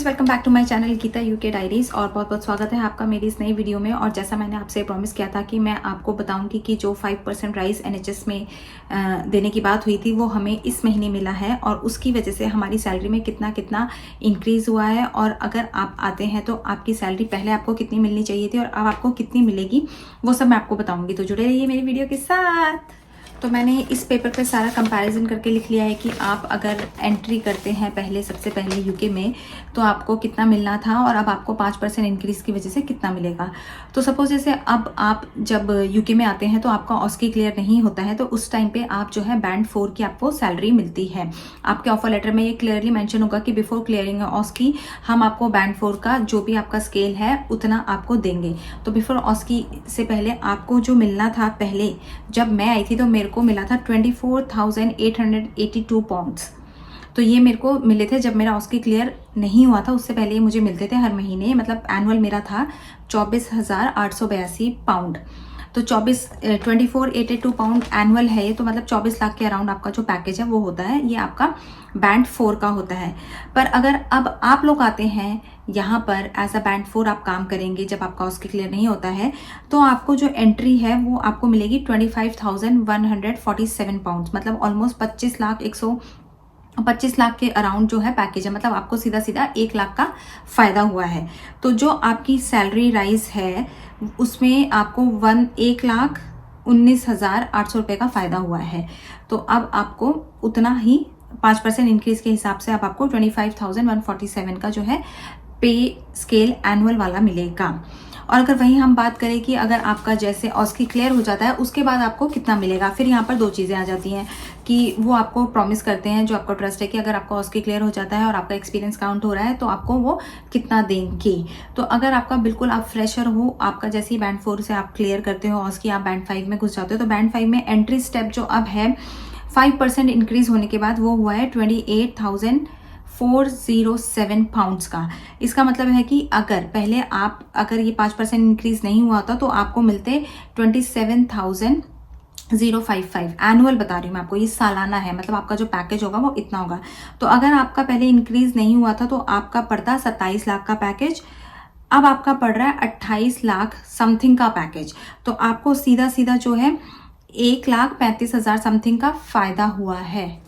Friends, welcome back to my channel Geeta UK diaries और बहुत बहुत स्वागत है आपका मेरी इस नई वीडियो में। और जैसा मैंने आपसे प्रॉमिस किया था कि मैं आपको बताऊंगी कि जो 5% राइज एनएचएस में देने की बात हुई थी वो हमें इस महीने मिला है और उसकी वजह से हमारी सैलरी में कितना कितना इंक्रीज हुआ है। और अगर आप आते हैं तो आपकी सैलरी पहले आपको कितनी मिलनी चाहिए थी और अब आपको कितनी मिलेगी वो सब मैं आपको बताऊंगी। तो जुड़े रहिए मेरी वीडियो के साथ। तो मैंने इस पेपर पे सारा कंपैरिजन करके लिख लिया है कि आप अगर एंट्री करते हैं सबसे पहले यूके में तो आपको कितना मिलना था और अब आपको 5% इंक्रीज की वजह से कितना मिलेगा। तो सपोज जैसे अब आप जब यूके में आते हैं तो आपका ऑस्की क्लियर नहीं होता है तो उस टाइम पे आप जो है बैंड 4 की आपको सैलरी मिलती है। आपके ऑफर लेटर में ये क्लियरली मेंशन होगा कि बिफोर क्लियरिंग ऑस्की हम आपको बैंड 4 का जो भी आपका स्केल है उतना आपको देंगे। तो बिफोर ऑस्की से पहले आपको जो मिलना था, पहले जब मैं आई थी तो मेरे को मिला था 24,882 पाउंड्स। तो ये मेरे को मिले थे जब मेरा ऑस्की क्लियर नहीं हुआ था, उससे पहले ये मुझे मिलते थे हर महीने। मतलब एनुअल मेरा था 24,882 पाउंड। तो 24,882 पाउंड एनुअल है ये, तो मतलब 24 लाख के अराउंड आपका जो पैकेज है वो होता है। ये आपका बैंड 4 का होता है। पर अगर अब आप लोग आते हैं यहाँ पर एज अ बैंड 4 आप काम करेंगे जब आपका ऑस्की क्लियर नहीं होता है तो आपको जो एंट्री है वो आपको मिलेगी 25,147 पाउंड। मतलब ऑलमोस्ट 25 लाख के अराउंड जो है पैकेज है। मतलब आपको सीधा सीधा 1 लाख का फायदा हुआ है। तो जो आपकी सैलरी राइज है उसमें आपको 1,19,800 रुपये का फायदा हुआ है। तो अब आपको उतना ही 5% इंक्रीज के हिसाब से अब आपको 25,147 का जो है पे स्केल एनुअल वाला मिलेगा। और अगर वहीं हम बात करें कि अगर आपका जैसे ऑस्की क्लियर हो जाता है उसके बाद आपको कितना मिलेगा, फिर यहाँ पर दो चीज़ें आ जाती हैं कि वो आपको प्रॉमिस करते हैं जो आपका ट्रस्ट है कि अगर आपका ऑस्की क्लियर हो जाता है और आपका एक्सपीरियंस काउंट हो रहा है तो आपको वो कितना देंगे। तो अगर आपका बिल्कुल आप फ्रेशर हो, आपका जैसे ही बैंड 4 से आप क्लियर करते हो ऑस्की, आप बैंड 5 में घुस जाते हो तो बैंड 5 में एंट्री स्टेप जो अब है 5% इंक्रीज होने के बाद वो हुआ है 28,407 पाउंड्स का। इसका मतलब है कि अगर ये 5% इंक्रीज नहीं हुआ होता तो आपको मिलते 27,055 एनुअल। बता रही हूँ मैं आपको, ये सालाना है। मतलब आपका जो पैकेज होगा वो इतना होगा। तो अगर आपका पहले इंक्रीज नहीं हुआ था तो आपका पड़ता 27 लाख का पैकेज, अब आपका पड़ रहा है 28 लाख समथिंग का पैकेज। तो आपको सीधा सीधा जो है 1,35,000 समथिंग का फायदा हुआ है।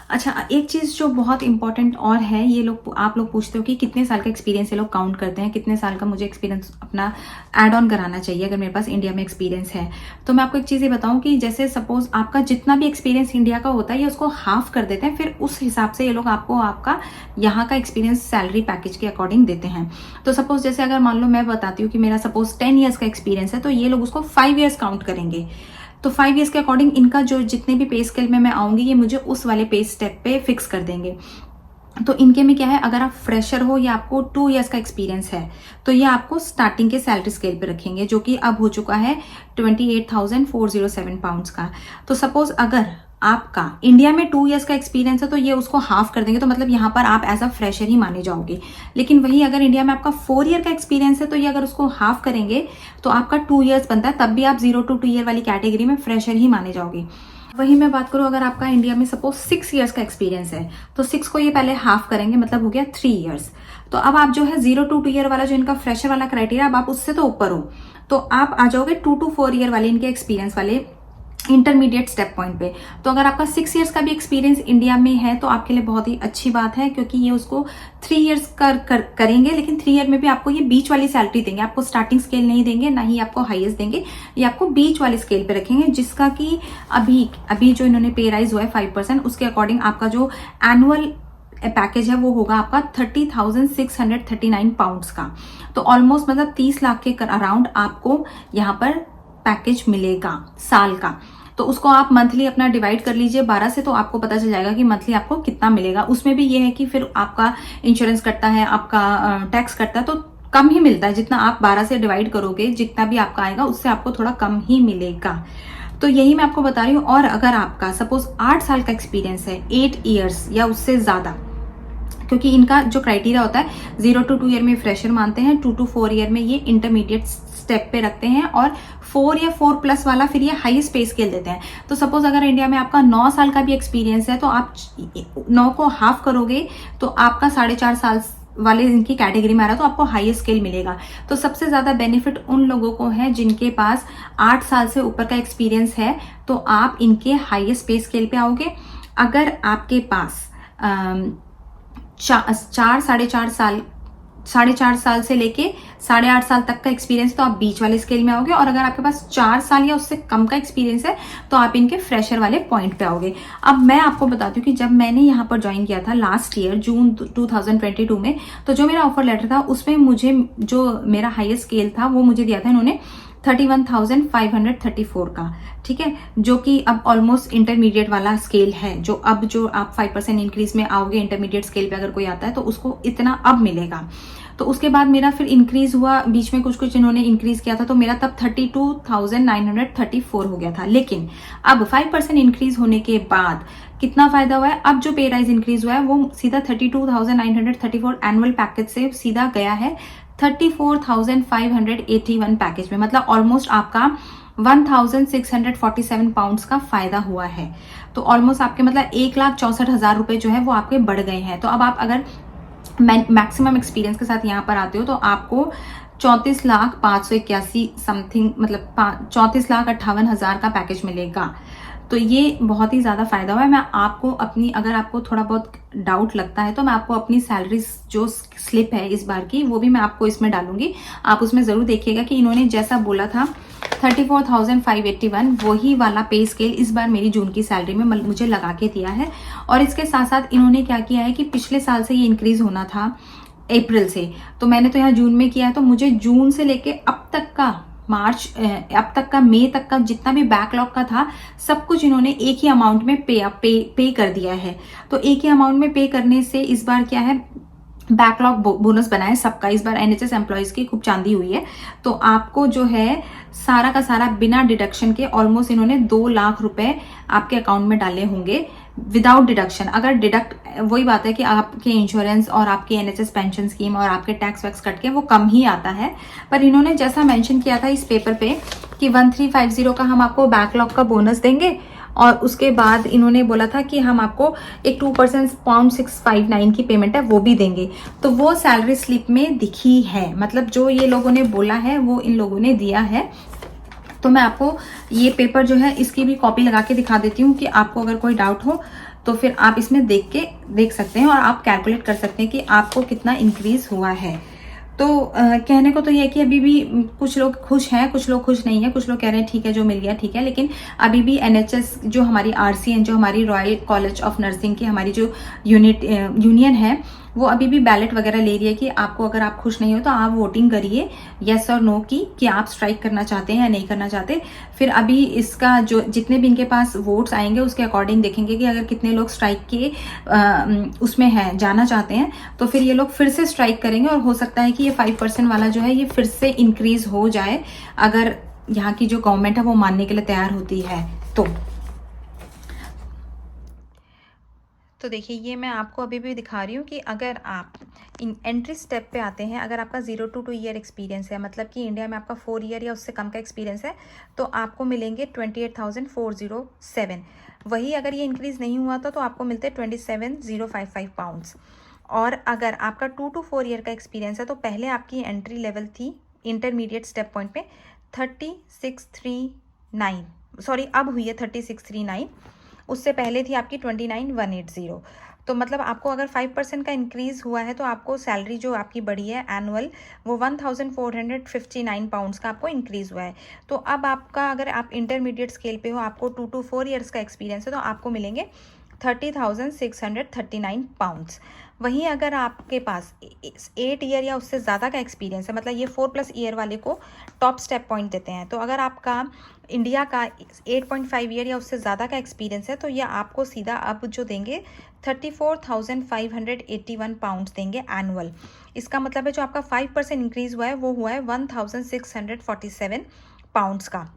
अच्छा, एक चीज़ जो बहुत इंपॉर्टेंट और है, ये आप लोग पूछते हो कि कितने साल का एक्सपीरियंस ये लोग काउंट करते हैं, कितने साल का मुझे एक्सपीरियंस अपना ऐड ऑन कराना चाहिए अगर मेरे पास इंडिया में एक्सपीरियंस है। तो मैं आपको एक चीज़ ये बताऊं कि जैसे सपोज आपका जितना भी एक्सपीरियंस इंडिया का होता है ये उसको हाफ कर देते हैं, फिर उस हिसाब से ये लोग आपको आपका यहाँ का एक्सपीरियंस सैलरी पैकेज के अकॉर्डिंग देते हैं। तो सपोज जैसे अगर मान लो मैं बताती हूँ कि मेरा सपोज 10 ईयर्स का एक्सपीरियंस है तो ये लोग उसको 5 ईयर्स काउंट करेंगे। तो 5 ईयर्स के अकॉर्डिंग इनका जो जितने भी पे स्केल में मैं आऊंगी ये मुझे उस वाले पे स्टेप पे फिक्स कर देंगे। तो इनके में क्या है, अगर आप फ्रेशर हो या आपको 2 ईयर्स का एक्सपीरियंस है तो ये आपको स्टार्टिंग के सैलरी स्केल पे रखेंगे जो कि अब हो चुका है 28,407 पाउंड्स का। तो सपोज अगर आपका इंडिया में 2 ईयर्स का एक्सपीरियंस है तो ये उसको हाफ कर देंगे। तो मतलब यहाँ पर आप एज अ फ्रेशर ही माने जाओगे। लेकिन वही अगर इंडिया में आपका 4 ईयर का एक्सपीरियंस है तो ये अगर उसको हाफ करेंगे तो आपका 2 ईयर्स बनता है, तब भी आप 0 to 2 ईयर वाली कैटेगरी में फ्रेशर ही माने जाओगे। वही मैं बात करूँ अगर आपका इंडिया में सपोज 6 ईयर्स का एक्सपीरियंस है तो 6 को ये पहले हाफ करेंगे, मतलब हो गया 3 ईयर्स। तो अब आप जो है 0 to 2 ईयर वाला जो इनका फ्रेशर वाला क्राइटेरिया, अब आप उससे तो ऊपर हो तो आप आ जाओगे 2 to 4 ईयर वाले इनके एक्सपीरियंस वाले इंटरमीडिएट स्टेप पॉइंट पे। तो अगर आपका 6 ईयर्स का भी एक्सपीरियंस इंडिया में है तो आपके लिए बहुत ही अच्छी बात है, क्योंकि ये उसको 3 ईयर्स करेंगे। लेकिन 3 ईयर में भी आपको ये बीच वाली सैलरी देंगे, आपको स्टार्टिंग स्केल नहीं देंगे, ना ही आपको हाईएस्ट देंगे, ये आपको बीच वाली स्केल पे रखेंगे। जिसका कि अभी जो इन्होंने पे राइज हुआ है 5%, उसके अकॉर्डिंग आपका जो एनुअल पैकेज है वो होगा आपका 30,639 पाउंड्स का। तो ऑलमोस्ट मतलब 30 लाख के अराउंड आपको यहाँ पर पैकेज मिलेगा साल का। तो उसको आप मंथली अपना डिवाइड कर लीजिए 12 से, तो आपको पता चल जाएगा कि मंथली आपको कितना मिलेगा। उसमें भी ये है कि फिर आपका इंश्योरेंस कटता है, आपका टैक्स कटता है, तो कम ही मिलता है। जितना आप 12 से डिवाइड करोगे जितना भी आपका आएगा उससे आपको थोड़ा कम ही मिलेगा। तो यही मैं आपको बता रही हूँ। और अगर आपका सपोज 8 साल का एक्सपीरियंस है, 8 ईयर्स या उससे ज्यादा, क्योंकि इनका जो क्राइटेरिया होता है 0 to 2 ईयर में फ्रेशर मानते हैं, 2 to 4 ईयर में ये इंटरमीडिएट स्टेप पे रखते हैं, और 4 या 4+ वाला फिर ये हाईएस्ट पे स्केल देते हैं। तो सपोज अगर इंडिया में आपका 9 साल का भी एक्सपीरियंस है तो आप 9 को हाफ करोगे तो आपका 4.5 साल वाले इनकी कैटेगरी में आ रहा है तो आपको हाईएस्ट स्केल मिलेगा। तो सबसे ज़्यादा बेनिफिट उन लोगों को है जिनके पास 8 साल से ऊपर का एक्सपीरियंस है, तो आप इनके हाईएस्ट पे स्केल पे आओगे। अगर आपके पास 4 साढ़े 4 साल से लेके 8.5 साल तक का एक्सपीरियंस तो आप बीच वाले स्केल में आओगे, और अगर आपके पास 4 साल या उससे कम का एक्सपीरियंस है तो आप इनके फ्रेशर वाले पॉइंट पे आओगे। अब मैं आपको बताती हूँ कि जब मैंने यहाँ पर ज्वाइन किया था लास्ट ईयर जून 2022 में, तो जो मेरा ऑफर लेटर था उसमें मुझे जो मेरा हाईएस्ट स्केल था वो मुझे दिया था इन्होंने 31,534 का, ठीक है, जो कि अब ऑलमोस्ट इंटरमीडिएट वाला स्केल है। जो आप 5% इंक्रीज में आओगे इंटरमीडिएट स्केल पे अगर कोई आता है तो उसको इतना अब मिलेगा। तो उसके बाद मेरा फिर इंक्रीज हुआ, बीच में कुछ इन्होंने इंक्रीज किया था, तो मेरा तब 32,934 हो गया था। लेकिन अब 5% इंक्रीज होने के बाद कितना फायदा हुआ है, अब जो पे राइज इंक्रीज हुआ है वो सीधा 32,934 एनुअल पैकेज से सीधा गया है 34,581 पैकेज में। मतलब ऑलमोस्ट आपका 1,647 पाउंड्स का फायदा हुआ है। तो ऑलमोस्ट आपके मतलब 1,64,000 रुपए जो है वो आपके बढ़ गए हैं। तो अब आप अगर मैक्सिमम एक्सपीरियंस के साथ यहाँ पर आते हो तो आपको 34,581 समथिंग, मतलब 34,58,000 का पैकेज मिलेगा। तो ये बहुत ही ज़्यादा फायदा हुआ है। मैं आपको अपनी, अगर आपको थोड़ा बहुत डाउट लगता है तो मैं आपको अपनी सैलरी जो स्लिप है इस बार की वो भी मैं आपको इसमें डालूंगी, आप उसमें ज़रूर देखिएगा कि इन्होंने जैसा बोला था 34,581 वही वाला पे स्केल इस बार मेरी जून की सैलरी में मुझे लगा के दिया है। और इसके साथ साथ इन्होंने क्या किया है कि पिछले साल से ये इंक्रीज होना था अप्रैल से, तो मैंने तो यहाँ जून में किया है, तो मुझे जून से लेके अब तक का अब तक का मई तक का जितना भी बैकलॉग का था सब कुछ इन्होंने एक ही अमाउंट में पे कर दिया है। तो एक ही अमाउंट में पे करने से इस बार क्या है, बैकलॉग बोनस बना है सबका। इस बार एनएचएस एम्प्लॉयज की खूब चांदी हुई है, तो आपको जो है सारा का सारा बिना डिडक्शन के ऑलमोस्ट इन्होंने 2 लाख रुपए आपके अकाउंट में डाले होंगे विदाउट डिडक्शन। अगर डिडक्ट, वही बात है कि आपके इंश्योरेंस और आपके एनएचएस पेंशन स्कीम और आपके टैक्स वैक्स कट के वो कम ही आता है। पर इन्होंने जैसा मेंशन किया था इस पेपर पे कि 1350 का हम आपको बैकलॉग का बोनस देंगे, और उसके बाद इन्होंने बोला था कि हम आपको एक 2% £659 की पेमेंट है वो भी देंगे। तो वो सैलरी स्लिप में दिखी है, मतलब जो ये लोगों ने बोला है वो इन लोगों ने दिया है। तो मैं आपको ये पेपर जो है इसकी भी कॉपी लगा के दिखा देती हूँ कि आपको अगर कोई डाउट हो तो फिर आप इसमें देख सकते हैं और आप कैलकुलेट कर सकते हैं कि आपको कितना इंक्रीज हुआ है। तो कहने को तो ये है कि अभी भी कुछ लोग खुश हैं, कुछ लोग खुश नहीं है, कुछ लोग कह रहे हैं ठीक है जो मिल गया ठीक है, लेकिन अभी भी एनएचएस जो हमारी आरसीएन, जो हमारी रॉयल कॉलेज ऑफ नर्सिंग की हमारी जो यूनियन है वो अभी भी बैलेट वगैरह ले रही है कि आपको, अगर आप खुश नहीं हो तो आप वोटिंग करिए यस और नो की कि आप स्ट्राइक करना चाहते हैं या नहीं करना चाहते। फिर अभी इसका जो जितने भी इनके पास वोट्स आएंगे उसके अकॉर्डिंग देखेंगे कि अगर कितने लोग स्ट्राइक के उसमें हैं, जाना चाहते हैं, तो फिर ये लोग फिर से स्ट्राइक करेंगे और हो सकता है कि ये 5% वाला जो है ये फिर से इंक्रीज हो जाए अगर यहाँ की जो गवर्नमेंट है वो मानने के लिए तैयार होती है। तो देखिए ये मैं आपको अभी भी दिखा रही हूँ कि अगर आप इन एंट्री स्टेप पे आते हैं, अगर आपका 0 to 2 ईयर एक्सपीरियंस है, मतलब कि इंडिया में आपका 4 ईयर या उससे कम का एक्सपीरियंस है, तो आपको मिलेंगे 28,407। वही अगर ये इंक्रीज नहीं हुआ था तो आपको मिलते 27,055 पाउंड्स। और अगर आपका 2 to 4 ईयर का एक्सपीरियंस है तो पहले आपकी एंट्री लेवल थी इंटरमीडिएट स्टेप पॉइंट पे 3639, सॉरी अब हुई है 3639, उससे पहले थी आपकी 29,180। तो मतलब आपको अगर 5% का इंक्रीज हुआ है तो आपको सैलरी जो आपकी बढ़ी है एनुअल वो 1,459 पाउंड्स का आपको इंक्रीज हुआ है। तो अब आपका, अगर आप इंटरमीडिएट स्केल पे हो, आपको 2 to 4 ईयर्स का एक्सपीरियंस है, तो आपको मिलेंगे 30,639 पाउंड्स। वहीं अगर आपके पास 8 ईयर या उससे ज़्यादा का एक्सपीरियंस है, मतलब ये 4+ ईयर वाले को टॉप स्टेप पॉइंट देते हैं, तो अगर आपका इंडिया का 8.5 ईयर या उससे ज़्यादा का एक्सपीरियंस है तो ये आपको सीधा अब जो देंगे 34,581 पाउंड्स देंगे एनुअल। इसका मतलब है जो आपका 5% इंक्रीज हुआ है वो हुआ है 1,647 पाउंड्स का।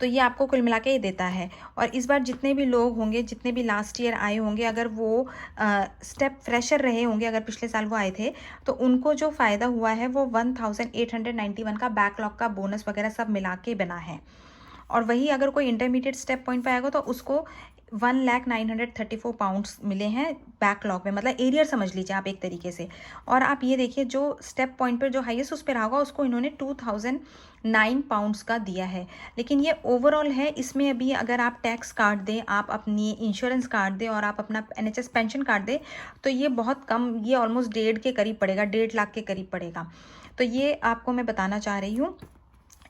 तो ये आपको कुल मिला के ये देता है। और इस बार जितने भी लोग होंगे, जितने भी लास्ट ईयर आए होंगे, अगर वो स्टेप फ्रेशर रहे होंगे, अगर पिछले साल वो आए थे, तो उनको जो फ़ायदा हुआ है वो 1,891 का बैकलॉग का बोनस वगैरह सब मिला के बना है। और वही अगर कोई इंटरमीडिएट स्टेप पॉइंट पे आएगा तो उसको 1,0934 पाउंड्स मिले हैं बैकलॉग में, मतलब एरियर समझ लीजिए आप एक तरीके से। और आप ये देखिए जो स्टेप पॉइंट पर जो हाईएस्ट उस पर रहा होगा उसको इन्होंने 2009 पाउंड्स का दिया है। लेकिन ये ओवरऑल है, इसमें अभी अगर आप टैक्स काट दें, आप अपनी इंश्योरेंस काट दें और आप अपना NHS पेंशन काट दें तो ये बहुत कम, ये ऑलमोस्ट 1.5 के करीब पड़ेगा, 1.5 लाख के करीब पड़ेगा। तो ये आपको मैं बताना चाह रही हूँ।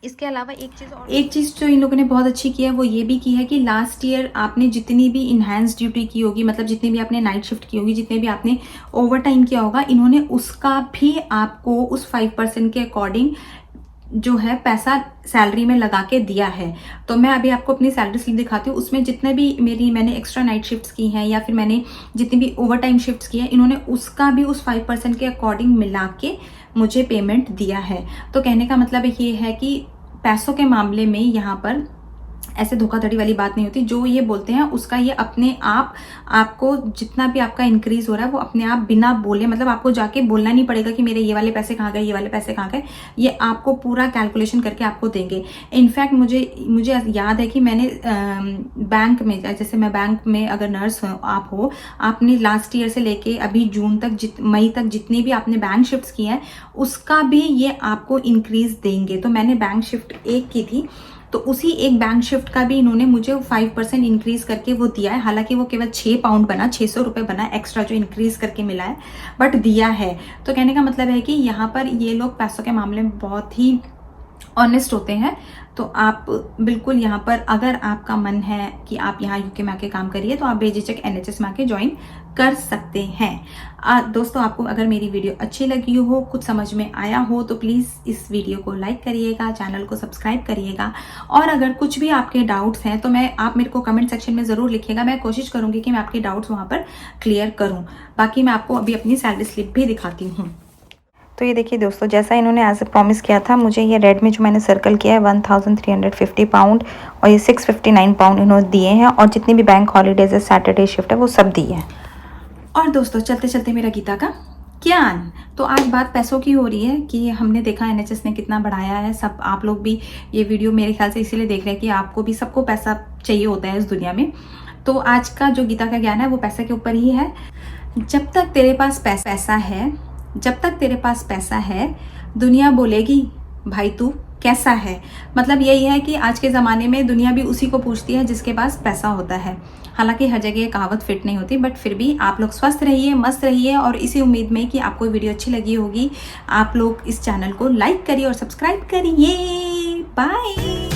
इसके अलावा एक चीज़ जो इन लोगों ने बहुत अच्छी की है वो ये भी की है कि लास्ट ईयर आपने जितनी भी इन्हांस ड्यूटी की होगी, मतलब जितनी भी आपने नाइट शिफ्ट की होगी, जितने भी आपने ओवर टाइम किया होगा, इन्होंने उसका भी आपको उस 5% के अकॉर्डिंग जो है पैसा सैलरी में लगा के दिया है। तो मैं अभी आपको अपनी सैलरी स्लिप दिखाती हूँ, उसमें जितने भी मैंने एक्स्ट्रा नाइट शिफ्ट्स की हैं या फिर मैंने जितनी भी ओवर टाइम शिफ्ट्स की हैं, इन्होंने उसका भी उस 5% के अकॉर्डिंग मिला के मुझे पेमेंट दिया है। तो कहने का मतलब ये है कि पैसों के मामले में यहाँ पर ऐसे धोखाधड़ी वाली बात नहीं होती। जो ये बोलते हैं उसका ये अपने आप, आपको जितना भी आपका इंक्रीज हो रहा है वो अपने आप बिना बोले, मतलब आपको जाके बोलना नहीं पड़ेगा कि मेरे ये वाले पैसे कहाँ गए, ये वाले पैसे कहाँ गए, ये आपको पूरा कैलकुलेशन करके आपको देंगे। इनफैक्ट मुझे याद है कि मैंने बैंक में, जैसे मैं बैंक में अगर नर्स आप हो, आपने लास्ट ईयर से लेके अभी जून तक, मई तक जितनी भी आपने बैंक शिफ्ट्स की हैं उसका भी ये आपको इंक्रीज देंगे। तो मैंने बैंक शिफ्ट 1 की थी, तो उसी एक बैंक शिफ्ट का भी इन्होंने मुझे 5% इंक्रीज करके वो दिया है। हालांकि वो केवल 6 पाउंड बना, 600 रुपये बना एक्स्ट्रा जो इंक्रीज करके मिला है, बट दिया है। तो कहने का मतलब है कि यहाँ पर ये लोग पैसों के मामले में बहुत ही ऑनेस्ट होते हैं। तो आप बिल्कुल यहाँ पर अगर आपका मन है कि आप यहाँ यूके में आके काम करिए तो आप बेझिझक NHS में आके ज्वाइन कर सकते हैं। दोस्तों आपको अगर मेरी वीडियो अच्छी लगी हो, कुछ समझ में आया हो तो प्लीज़ इस वीडियो को लाइक करिएगा, चैनल को सब्सक्राइब करिएगा। और अगर कुछ भी आपके डाउट्स हैं तो आप मेरे को कमेंट सेक्शन में ज़रूर लिखिएगा। मैं कोशिश करूँगी कि मैं आपके डाउट्स वहाँ पर क्लियर करूँ। बाकी मैं आपको अभी अपनी सैलरी स्लिप भी दिखाती हूँ। तो ये देखिए दोस्तों, जैसा इन्होंने एज ए प्रॉमिस किया था, मुझे ये रेड में जो मैंने सर्कल किया है 1350 पाउंड और ये 659 पाउंड इन्होंने दिए हैं। और जितनी भी बैंक हॉलीडेज है, सैटरडे शिफ्ट है, वो सब दिए हैं। और दोस्तों चलते चलते मेरा गीता का ज्ञान। तो आज बात पैसों की हो रही है कि हमने देखा NHS ने कितना बढ़ाया है। सब आप लोग भी ये वीडियो मेरे ख्याल से इसीलिए देख रहे हैं कि आपको भी, सबको पैसा चाहिए होता है इस दुनिया में। तो आज का जो गीता का ज्ञान है वो पैसे के ऊपर ही है। जब तक तेरे पास पैसा है, जब तक तेरे पास पैसा है, दुनिया बोलेगी भाई तू कैसा है। मतलब यही है कि आज के ज़माने में दुनिया भी उसी को पूछती है जिसके पास पैसा होता है। हालांकि हर जगह ये कहावत फिट नहीं होती, बट फिर भी आप लोग स्वस्थ रहिए, मस्त रहिए। और इसी उम्मीद में कि आपको वीडियो अच्छी लगी होगी, आप लोग इस चैनल को लाइक करिए और सब्सक्राइब करिए। बाय।